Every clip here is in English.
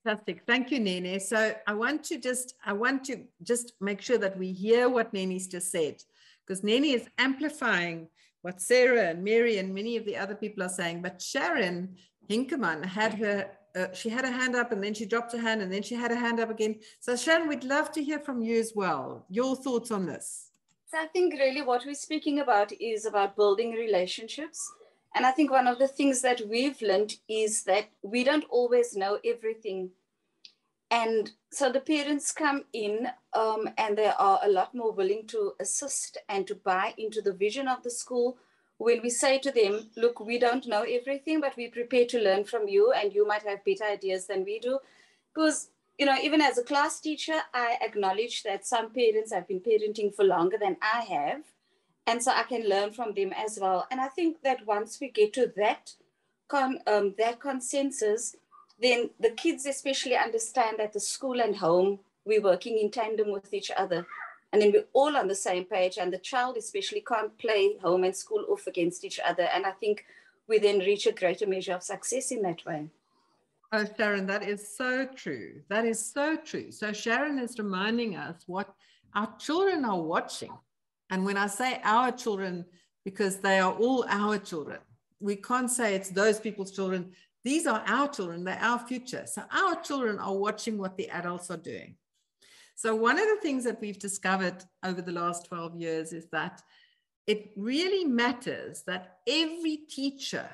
Fantastic. Thank you, Nene. So I want to just make sure that we hear what Nene's just said, because Nene is amplifying what Sarah and Mary and many of the other people are saying. But Sharon Hinkeman had her, she had a hand up and then she dropped her hand and then she had a hand up again. So Sharon, we'd love to hear from you as well. Your thoughts on this? So I think really what we're speaking about is about building relationships. And I think one of the things that we've learned is that we don't always know everything. And so the parents come in and they are a lot more willing to assist and to buy into the vision of the school when we say to them, look, we don't know everything, but we're prepared to learn from you and you might have better ideas than we do. Because, you know, even as a class teacher, I acknowledge that some parents have been parenting for longer than I have. And so I can learn from them as well. And I think that once we get to that consensus, then the kids especially understand that the school and home, we're working in tandem with each other. And then we're all on the same page. And the child especially can't play home and school off against each other. And I think we then reach a greater measure of success in that way. Oh, Sharon, that is so true. That is so true. So Sharon is reminding us what our children are watching. And when I say our children, because they are all our children, we can't say it's those people's children. These are our children, they're our future. So our children are watching what the adults are doing. So one of the things that we've discovered over the last 12 years is that it really matters that every teacher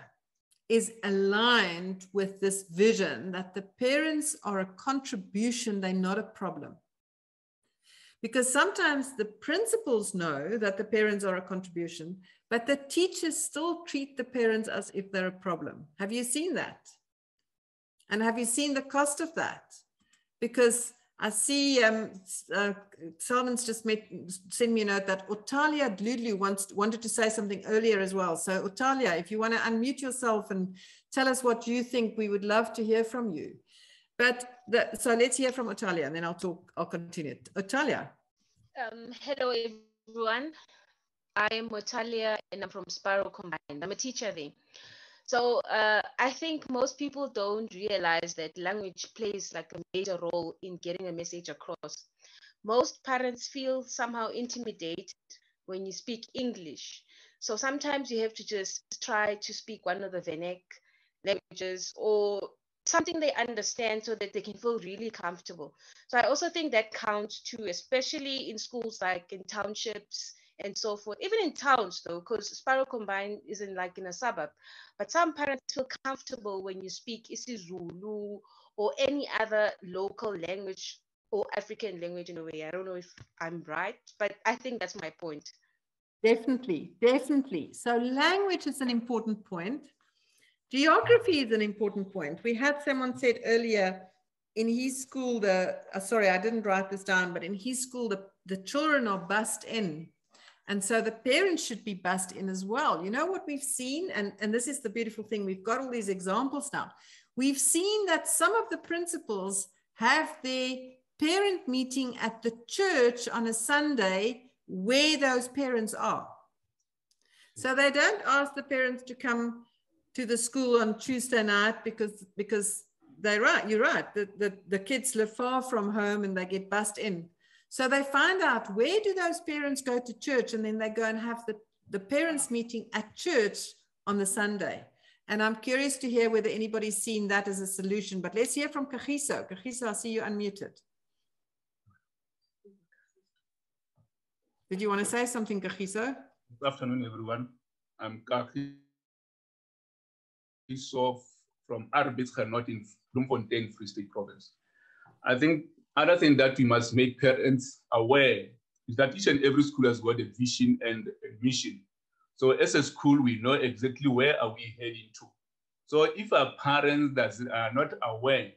is aligned with this vision that the parents are a contribution, they're not a problem. Because sometimes the principals know that the parents are a contribution, but the teachers still treat the parents as if they're a problem. Have you seen that? And have you seen the cost of that? Because I see Salman's just sent me a note that Otalia Dludlu wanted to say something earlier as well. So Otalia, if you want to unmute yourself and tell us what you think, we would love to hear from you. But so let's hear from Otalia and then I'll continue. Otalia. Hello, everyone. I am Otalia and I'm from Sparrow Combined. I'm a teacher there. So I think most people don't realize that language plays like a major role in getting a message across. Most parents feel somehow intimidated when you speak English. So sometimes you have to just try to speak one of the vernac languages or something they understand so that they can feel really comfortable. So I also think that counts too, especially in schools like in townships and so forth, even in towns though, because Sparrow Combined isn't like in a suburb, but some parents feel comfortable when you speak isiZulu or any other local language or African language in a way. I don't know if I'm right, but I think that's my point. Definitely, definitely. So language is an important point. Geography is an important point. We had someone said earlier in his school, sorry, I didn't write this down, but in his school, the children are bussed in. And so the parents should be bussed in as well. You know what we've seen? And this is the beautiful thing. We've got all these examples now. We've seen that some of the principals have their parent meeting at the church on a Sunday where those parents are. So they don't ask the parents to come to the school on Tuesday night because they're right. You're right. The kids live far from home and they get bussed in. So they find out where do those parents go to church, and then they go and have the parents meeting at church on the Sunday. And I'm curious to hear whether anybody's seen that as a solution, but let's hear from Kagiso. Kagiso, I see you unmuted. Did you want to say something, Kagiso? Good afternoon, everyone. I'm Kagiso from Arbitsgenoot in Bloemfontein, Free State Province. I think other thing that we must make parents aware is that each and every school has got a vision and a mission. So as a school, we know exactly where are we heading to. So if our parents are not aware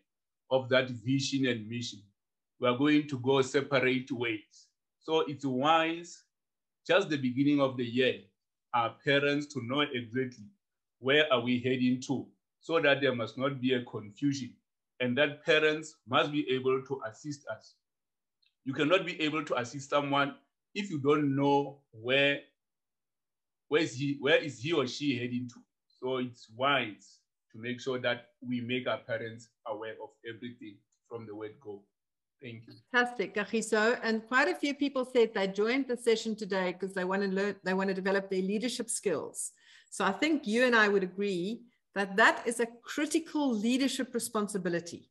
of that vision and mission, we are going to go separate ways. So it's wise, just the beginning of the year, our parents to know exactly where are we heading to, so that there must not be a confusion, and that parents must be able to assist us. You cannot be able to assist someone if you don't know where is he or she heading to. So it's wise to make sure that we make our parents aware of everything from the word go. Thank you. Fantastic, Kagiso. And quite a few people said they joined the session today because they want to learn, they want to develop their leadership skills. So I think you and I would agree that that is a critical leadership responsibility,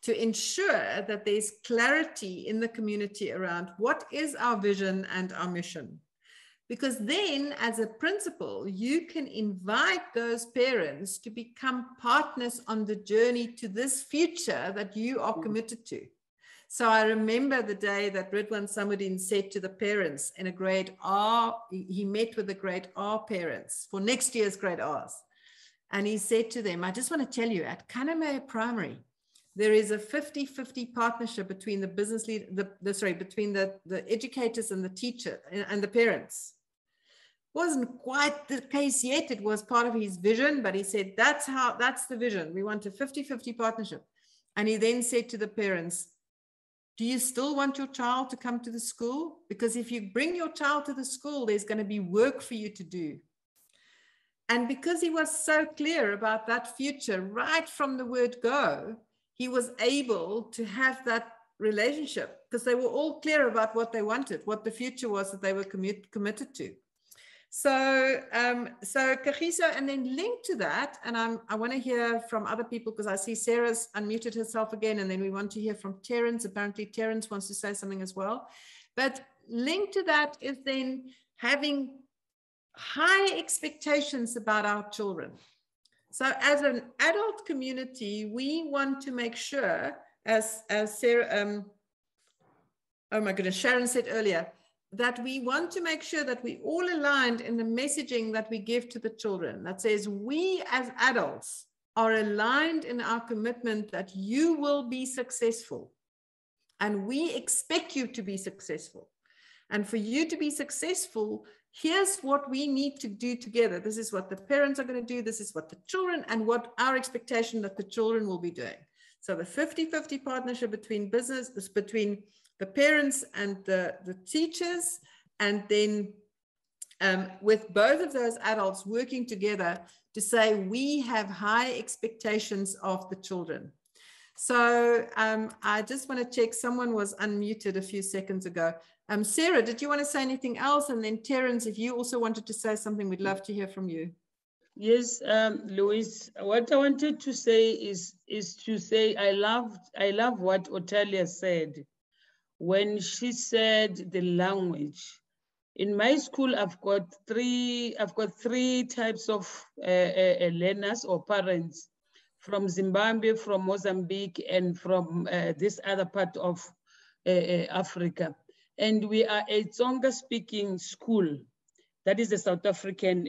to ensure that there's clarity in the community around what is our vision and our mission. Because then, as a principal, you can invite those parents to become partners on the journey to this future that you are committed to. So I remember the day that Ridwan Samudin said to the parents in a grade R, he met with the grade R parents for next year's grade Rs. And he said to them, I just want to tell you, at Kaname Primary, there is a 50-50 partnership between the business lead, between the educators and the teacher and the parents. Wasn't quite the case yet. It was part of his vision, but he said, that's the vision. We want a 50-50 partnership. And he then said to the parents, do you still want your child to come to the school? Because if you bring your child to the school, there's going to be work for you to do. And because he was so clear about that future, right from the word go, he was able to have that relationship because they were all clear about what they wanted, what the future was that they were committed to. So Kagiso, and then linked to that, and I want to hear from other people because I see Sarah's unmuted herself again, and then we want to hear from Terence. Apparently Terence wants to say something as well. But linked to that is then having high expectations about our children. So as an adult community, we want to make sure, as Sarah, oh my goodness, Sharon said earlier, that we want to make sure that we all aligned in the messaging that we give to the children that says we as adults are aligned in our commitment that you will be successful and we expect you to be successful. And for you to be successful, here's what we need to do together. This is what the parents are going to do. This is what the children and what our expectation that the children will be doing. So the 50-50 partnership between between the parents and the teachers, and then with both of those adults working together to say we have high expectations of the children. So I just want to check, someone was unmuted a few seconds ago. Sarah, did you want to say anything else? And then Terence, if you also wanted to say something, we'd love to hear from you. Yes, Louise, what I wanted to say is to say I love what Otalia said when she said the language. In my school, I've got three types of learners or parents from Zimbabwe, from Mozambique, and from this other part of Africa. And we are a Tsonga-speaking school. That is the South African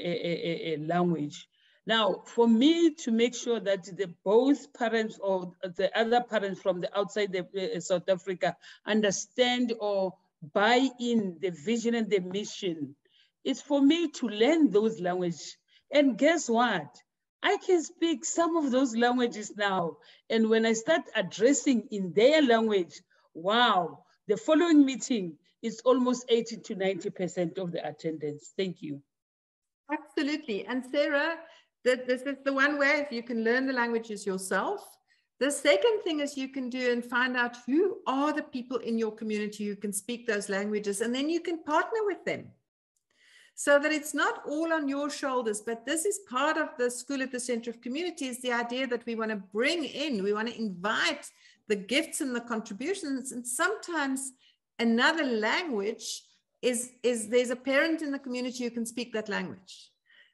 language. Now, for me to make sure that both parents or the other parents from the outside South Africa understand or buy in the vision and the mission, it's for me to learn those languages. And guess what? I can speak some of those languages now. And when I start addressing in their language, wow, the following meeting is almost 80 to 90% of the attendance. Thank you. Absolutely. And Sarah, this is the one way if you can learn the languages yourself. The second thing is you can do and find out who are the people in your community who can speak those languages, and then you can partner with them so that it's not all on your shoulders. But this is part of the School at the Center of Community, is the idea that we want to bring in, we want to invite the gifts and the contributions. And sometimes another language is there's a parent in the community who can speak that language.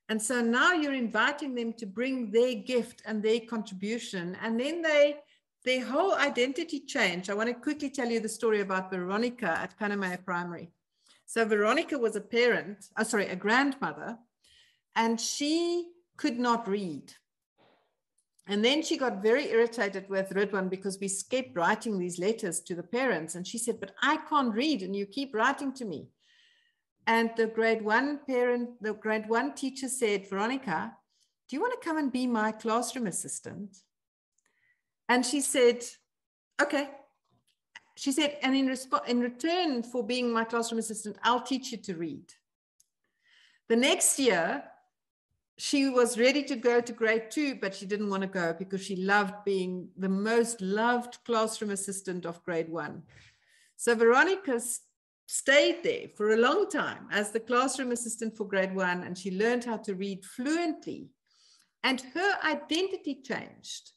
And so now you're inviting them to bring their gift and their contribution, and then their whole identity change. I want to quickly tell you the story about Veronica at Kaname Primary. So Veronica was a grandmother, and she could not read. And then she got very irritated with Ridwan because we kept writing these letters to the parents. And she said, but I can't read and you keep writing to me. And the grade one teacher said, Veronica, do you want to come and be my classroom assistant? And she said, okay. She said, and in return for being my classroom assistant, I'll teach you to read. The next year, she was ready to go to grade 2, but she didn't want to go because she loved being the most loved classroom assistant of grade 1. So Veronica stayed there for a long time as the classroom assistant for grade 1, and she learned how to read fluently. And her identity changed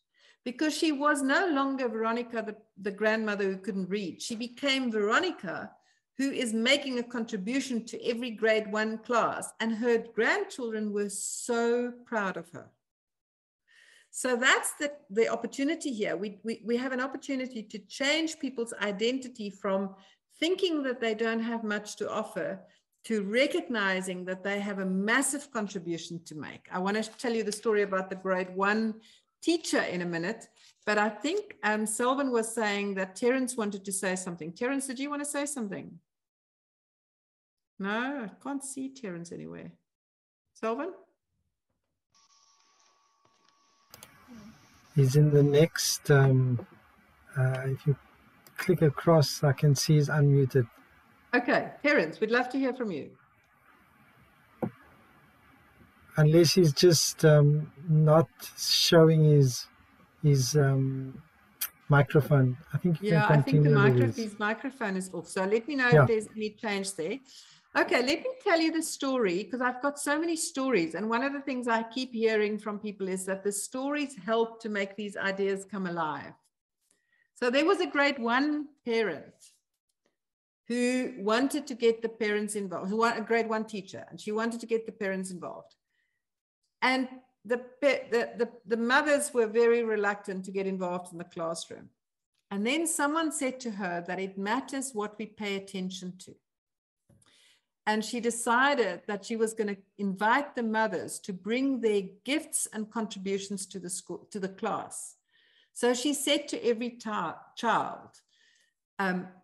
because she was no longer Veronica, the grandmother who couldn't read. She became Veronica, who is making a contribution to every grade 1 class, and her grandchildren were so proud of her. So that's the opportunity here. We have an opportunity to change people's identity from thinking that they don't have much to offer to recognizing that they have a massive contribution to make. I want to tell you the story about the grade 1 teacher in a minute, but I think Selvin was saying that Terence wanted to say something. Terence, did you want to say something? No, I can't see Terence anywhere. Selvin? He's in the next, if you click across, I can see he's unmuted. Okay, Terence, we'd love to hear from you. Unless he's just not showing his microphone. I think you can continue. I think his microphone is off. So let me know if there's any change there. Okay, let me tell you the story, because I've got so many stories. And one of the things I keep hearing from people is that the stories help to make these ideas come alive. So there was a grade 1 parent who wanted to get the parents involved, a grade 1 teacher, and she wanted to get the parents involved. And the mothers were very reluctant to get involved in the classroom. And then someone said to her that it matters what we pay attention to. And she decided that she was going to invite the mothers to bring their gifts and contributions to the school, to the class. So she said to every child,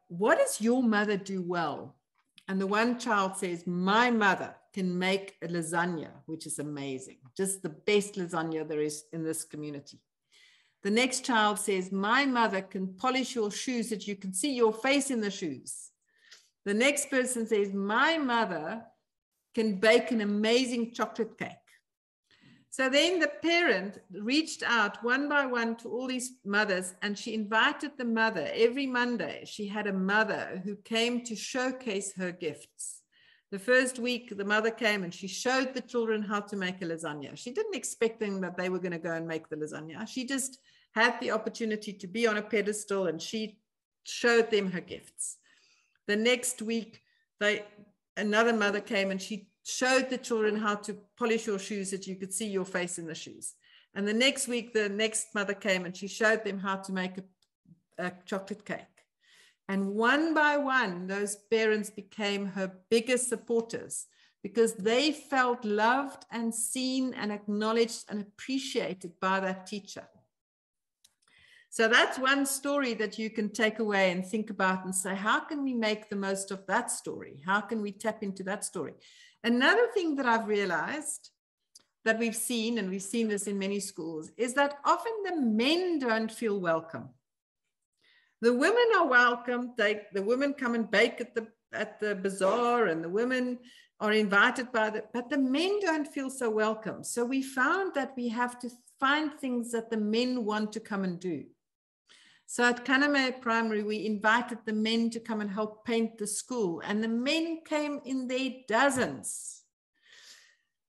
what does your mother do well? And the one child says, my mother can make a lasagna, which is amazing. Just the best lasagna there is in this community. The next child says, my mother can polish your shoes that you can see your face in the shoes. The next person says, my mother can bake an amazing chocolate cake. So then the parent reached out one by one to all these mothers, and she invited the mother. Every Monday, she had a mother who came to showcase her gifts. The first week, the mother came and she showed the children how to make a lasagna. She didn't expect them that they were going to go and make the lasagna. She just had the opportunity to be on a pedestal, and she showed them her gifts. The next week, another mother came and she showed the children how to polish your shoes that you could see your face in the shoes. And the next week, the next mother came and she showed them how to make a chocolate cake. And one by one, those parents became her biggest supporters because they felt loved and seen and acknowledged and appreciated by that teacher. So that's one story that you can take away and think about and say, how can we make the most of that story? How can we tap into that story? Another thing that I've realized that we've seen, and we've seen this in many schools, is that often the men don't feel welcome. The women are welcome. The women come and bake at the bazaar, and the women are invited but the men don't feel so welcome. So we found that we have to find things that the men want to come and do. So at Kaname Primary, we invited the men to come and help paint the school, and the men came in their dozens.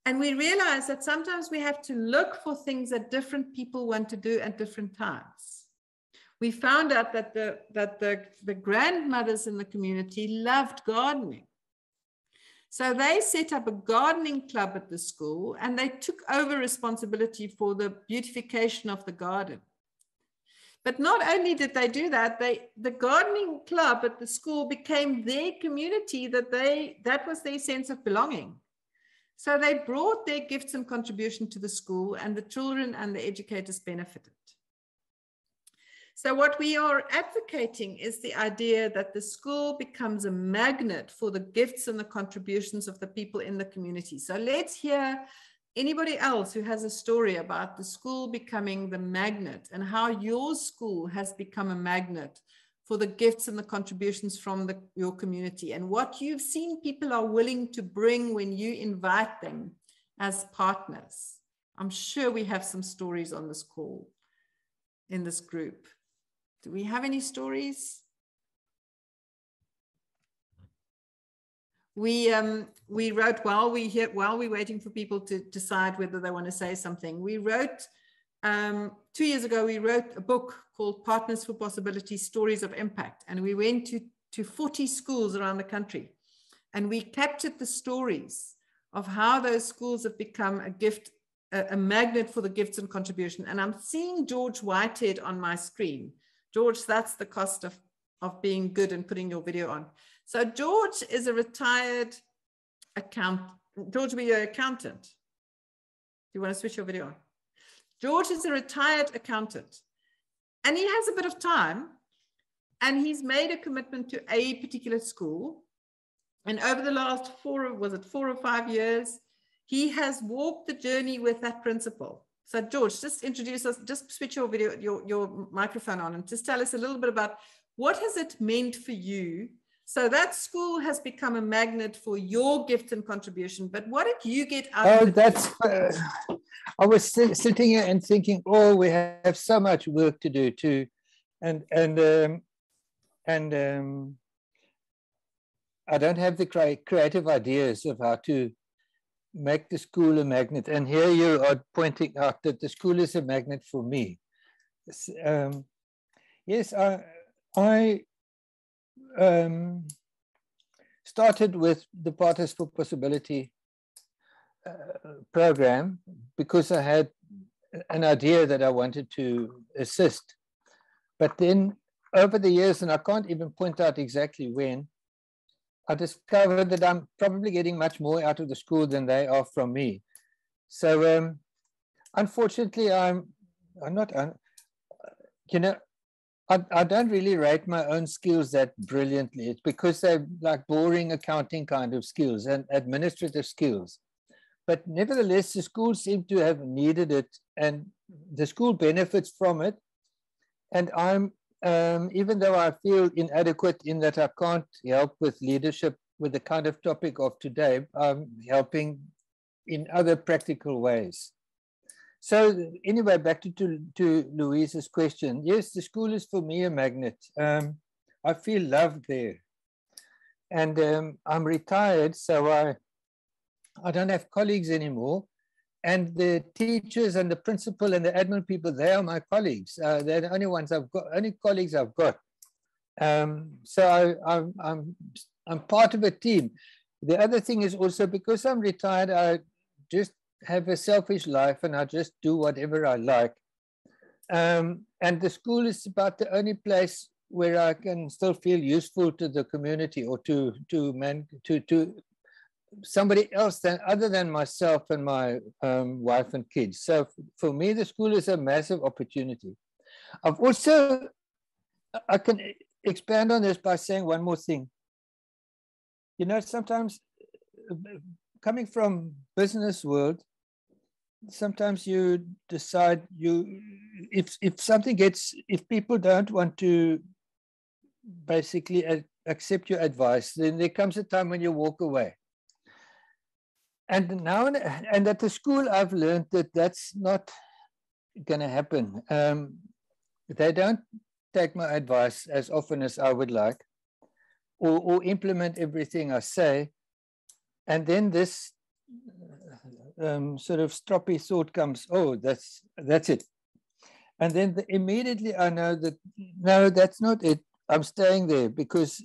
And we realized that sometimes we have to look for things that different people want to do at different times. We found out that the grandmothers in the community loved gardening. So they set up a gardening club at the school, and they took over responsibility for the beautification of the garden. But not only did they do that, the gardening club at the school became their community, that was their sense of belonging. So they brought their gifts and contribution to the school, and the children and the educators benefited. So what we are advocating is the idea that the school becomes a magnet for the gifts and the contributions of the people in the community. So let's hear anybody else who has a story about the school becoming the magnet and how your school has become a magnet for the gifts and the contributions from your community, and what you've seen people are willing to bring when you invite them, as partners. I'm sure we have some stories on this call, in this group. Do we have any stories? We wrote while we're waiting for people to decide whether they want to say something. We wrote 2 years ago. We wrote a book called Partners for Possibility: Stories of Impact, and we went to 40 schools around the country, and we captured the stories of how those schools have become a magnet for the gifts and contribution. And I'm seeing George Whitehead on my screen. George, that's the cost of being good and putting your video on. So George is a retired accountant. George, be your accountant. Do you want to switch your video on? George is a retired accountant, and he has a bit of time, and he's made a commitment to a particular school. And over the last 4 or 5 years, he has walked the journey with that principle. So George, just introduce us, just switch your video, your microphone on, and just tell us a little bit about what has it meant for you. So that school has become a magnet for your gift and contribution, but what did you get out of it? That's, I was sitting here and thinking, oh, we have so much work to do too. And I don't have the creative ideas of how to make the school a magnet. And here you are pointing out that the school is a magnet for me. Yes, I started with the Partners for Possibility program because I had an idea that I wanted to assist. But then over the years, and I can't even point out exactly when, I discovered that I'm probably getting much more out of the school than they are from me. So unfortunately, I'm not, you know, I don't really rate my own skills that brilliantly. It's because they're like boring accounting kind of skills and administrative skills. But nevertheless, the school seemed to have needed it, and the school benefits from it. And I'm, even though I feel inadequate in that I can't help with leadership with the kind of topic of today, I'm helping in other practical ways. So anyway, back to Louise's question. Yes, the school is for me a magnet. I feel loved there. And I'm retired, so I don't have colleagues anymore. And the teachers and the principal and the admin people, they are my colleagues. They're the only ones I've got, only colleagues I've got. So I'm part of a team. The other thing is also because I'm retired, I just have a selfish life and I just do whatever I like. And the school is about the only place where I can still feel useful to the community or to somebody else other than myself and my wife and kids. So for me, the school is a massive opportunity. I've also, I can expand on this by saying one more thing. You know, sometimes coming from business world, sometimes you decide if something gets, if people don't want to basically accept your advice, then there comes a time when you walk away. And now, and at the school, I've learned that that's not going to happen. They don't take my advice as often as I would like, or implement everything I say. And then this sort of stroppy thought comes, oh, that's it. And then immediately I know that, no, that's not it. I'm staying there because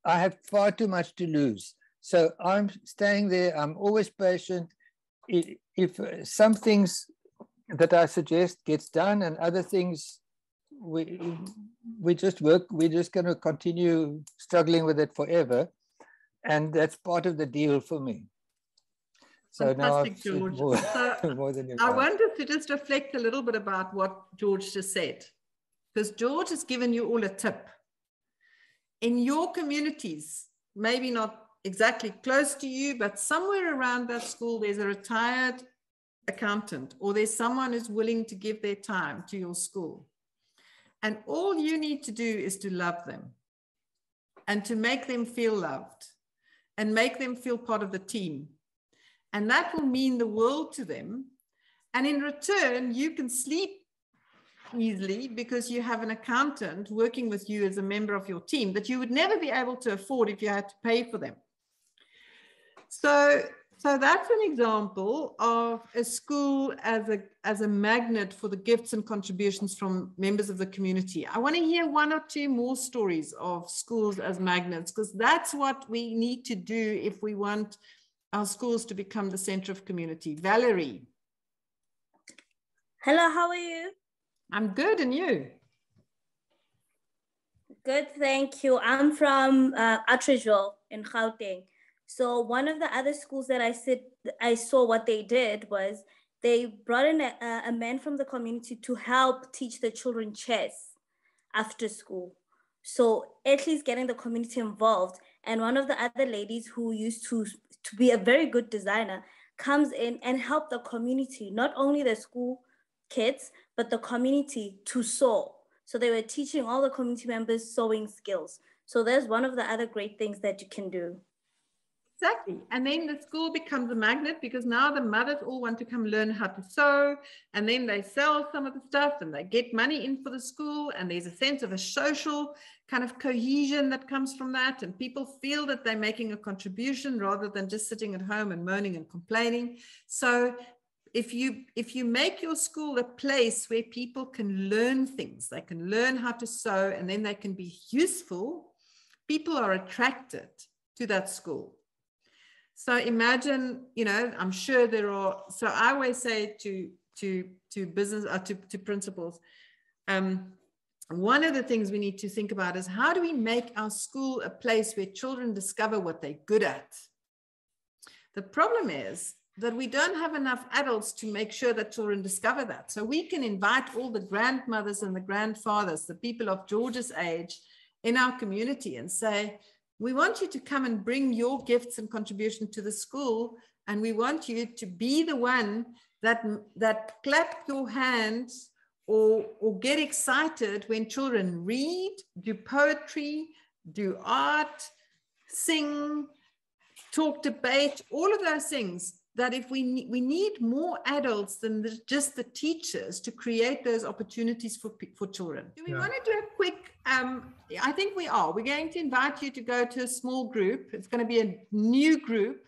I have far too much to lose. So I'm staying there. I'm always patient. If some things that I suggest gets done and other things we just work, we're just going to continue struggling with it forever. And that's part of the deal for me. So fantastic, now George. more than you I wanted to just reflect a little bit about what George just said, because George has given you all a tip. In your communities, maybe not exactly close to you, but somewhere around that school, there's a retired accountant, or there's someone who's willing to give their time to your school. And all you need to do is to love them and to make them feel loved and make them feel part of the team. And that will mean the world to them. And in return, you can sleep easily because you have an accountant working with you as a member of your team that you would never be able to afford if you had to pay for them. So that's an example of a school as a magnet for the gifts and contributions from members of the community. I want to hear one or two more stories of schools as magnets, because that's what we need to do if we want our schools to become the center of community. Valerie. Hello, how are you? I'm good, and you? Good, thank you. I'm from Atteridgeville in Gauteng. So one of the other schools that I saw what they did was they brought in a man from the community to help teach the children chess after school. So at least getting the community involved. And one of the other ladies who used to be a very good designer comes in and help the community, not only the school kids, but the community to sew. So they were teaching all the community members sewing skills. So there's one of the other great things that you can do. Exactly. And then the school becomes a magnet because now the mothers all want to come learn how to sew, and then they sell some of the stuff and they get money in for the school, and there's a sense of a social kind of cohesion that comes from that, and people feel that they're making a contribution rather than just sitting at home and moaning and complaining. So if you make your school a place where people can learn things, they can learn how to sew, and then they can be useful, people are attracted to that school. So imagine, you know, I'm sure there are, so I always say to business, to principals, one of the things we need to think about is how do we make our school a place where children discover what they're good at? The problem is that we don't have enough adults to make sure that children discover that. So we can invite all the grandmothers and the grandfathers, the people of George's age in our community, and say, we want you to come and bring your gifts and contribution to the school, and we want you to be the one that clap your hands or get excited when children read, do poetry, do art, sing, talk, debate, all of those things. That if we need more adults than just the teachers to create those opportunities for children. Do we want to do a quick, I think we are. We're going to invite you to go to a small group. It's going to be a new group.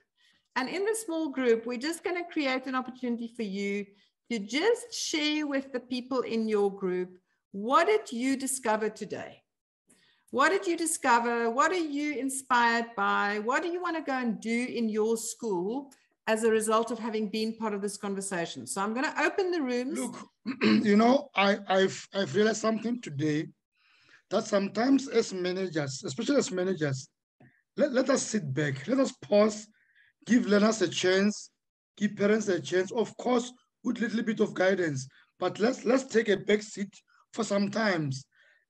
And in the small group, we're just going to create an opportunity for you to just share with the people in your group, what did you discover today? What did you discover? What are you inspired by? What do you want to go and do in your school as a result of having been part of this conversation? So I'm going to open the rooms. Look, you know, I've realized something today, that sometimes as managers, especially as managers, let us sit back, let us pause, give learners a chance, give parents a chance, of course, with a little bit of guidance, but let's take a back seat for some times.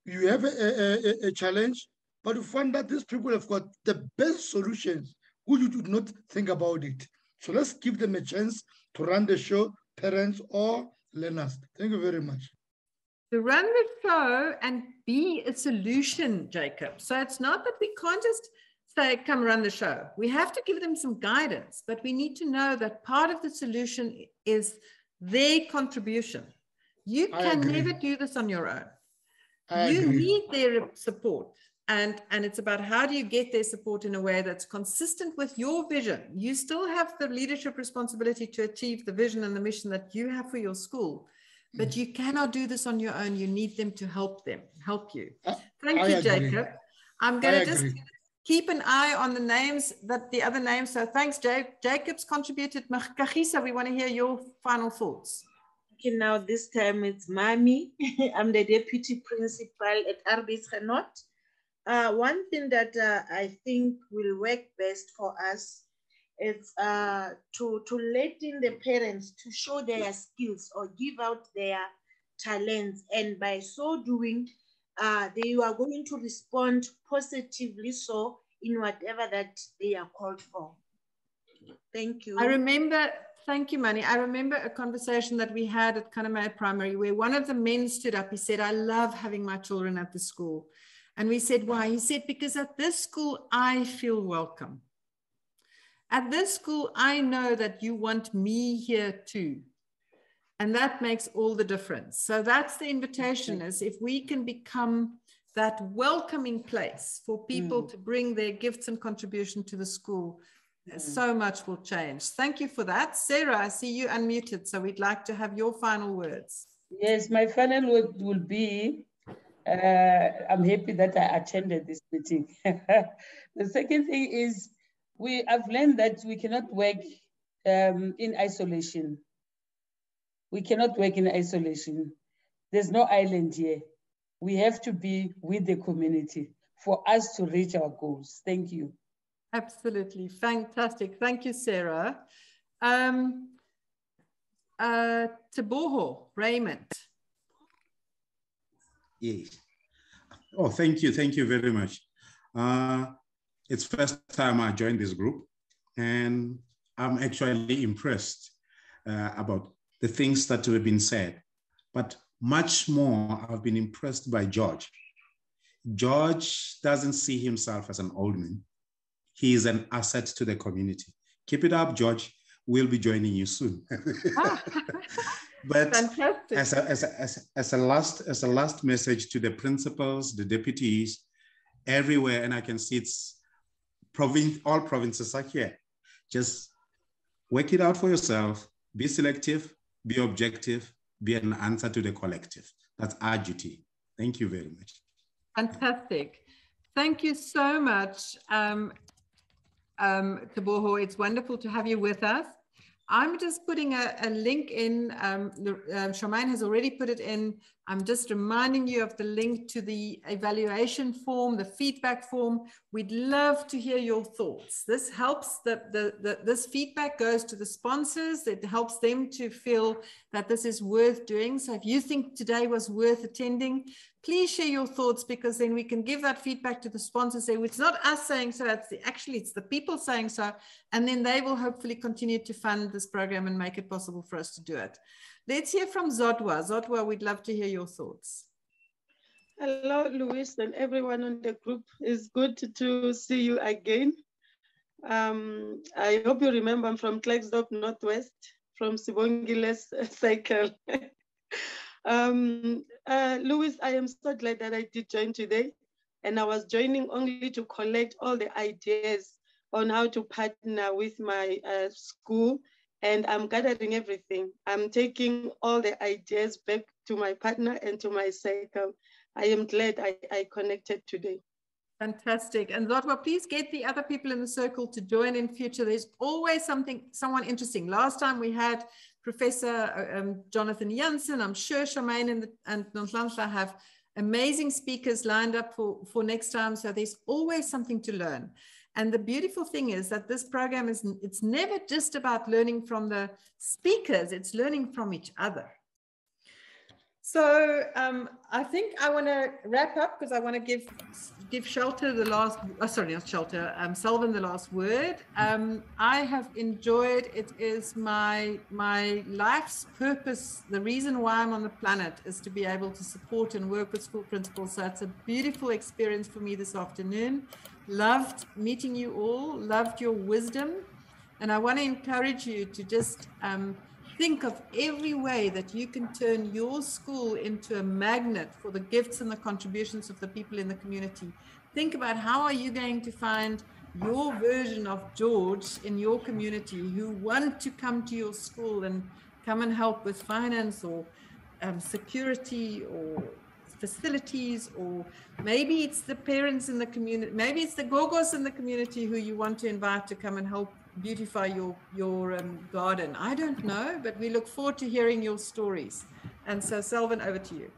You have a challenge, but you find that these people have got the best solutions, who you do not think about it. So let's give them a chance to run the show, parents or learners. Thank you very much. To run the show and be a solution, Jacob. So it's not that we can't just say, come run the show. We have to give them some guidance, but we need to know that part of the solution is their contribution. You can never do this on your own. You need their support. And it's about how do you get their support in a way that's consistent with your vision. You still have the leadership responsibility to achieve the vision and the mission that you have for your school, but you cannot do this on your own. You need them to help you. Thank you, Jacob. I'm going to just keep an eye on the names, the other names. So thanks, Jacob's contributed. Kagisa, we want to hear your final thoughts. Okay, now this time it's Mami. I'm the deputy principal at Arbis Genot. One thing that I think will work best for us is to let in the parents to show their skills or give out their talents, and by so doing, they are going to respond positively so in whatever that they are called for. Thank you. Thank you, Mani. I remember a conversation that we had at Kanamaya Primary where one of the men stood up. He said, I love having my children at the school. And we said, why? He said, because at this school, I feel welcome. at this school, I know that you want me here too. And that makes all the difference. So that's the invitation, is if we can become that welcoming place for people to bring their gifts and contribution to the school, so much will change. Thank you for that. Sarah, I see you unmuted, so we'd like to have your final words. Yes, my final word will be, I'm happy that I attended this meeting. The second thing is, I've learned that we cannot work in isolation. We cannot work in isolation. There's no island here. We have to be with the community for us to reach our goals. Thank you. Absolutely. Fantastic. Thank you, Sarah. Teboho, Raymond. Yes. Oh, thank you. Thank you very much. It's first time I joined this group, and I'm actually impressed about the things that have been said. But much more, I've been impressed by George. George doesn't see himself as an old man. He is an asset to the community. Keep it up, George. We'll be joining you soon. But as a last message to the principals, the deputies, everywhere, and I can see it's all provinces are here. Just work it out for yourself. Be selective. Be objective. Be an answer to the collective. That's our duty. Thank you very much. Fantastic. Thank you so much, Teboho. It's wonderful to have you with us. I'm just putting a link in. Charmaine has already put it in. I'm just reminding you of the link to the evaluation form, the feedback form. We'd love to hear your thoughts. This helps, this feedback goes to the sponsors. It helps them to feel that this is worth doing. So if you think today was worth attending, please share your thoughts, because then we can give that feedback to the sponsors. Say, it's not us saying so, it's the people saying so. And then they will hopefully continue to fund this program and make it possible for us to do it. Let's hear from Zodwa. Zodwa, we'd love to hear your thoughts. Hello, Louise, and everyone on the group. It's good to see you again. I hope you remember I'm from Klerksdorp Northwest, from Sibongile's cycle. Louise, I am so glad that I did join today, and I was joining only to collect all the ideas on how to partner with my school, and I'm gathering everything. I'm taking all the ideas back to my partner and to my cycle. I am glad I connected today. Fantastic. And Zodwa, please get the other people in the circle to join in future. There's always someone interesting. Last time we had Professor Jonathan Jansen. I'm sure Charmaine and Nonhlanhla have amazing speakers lined up for next time. So there's always something to learn. And the beautiful thing is that this program it's never just about learning from the speakers, it's learning from each other. So I think I want to wrap up, because I want to give Shelter the last, sorry, not Shelter, Selvin the last word. I have enjoyed, it is my life's purpose. The reason why I'm on the planet is to be able to support and work with school principals. So it's a beautiful experience for me this afternoon. Loved meeting you all, loved your wisdom. And I want to encourage you to just think of every way that you can turn your school into a magnet for the gifts and the contributions of the people in the community. Think about how are you going to find your version of George in your community who want to come to your school and come and help with finance or security or facilities, or maybe it's the parents in the community, maybe it's the gogos in the community who you want to invite to come and help beautify your garden. I don't know, but we look forward to hearing your stories. And so, Selvin, over to you.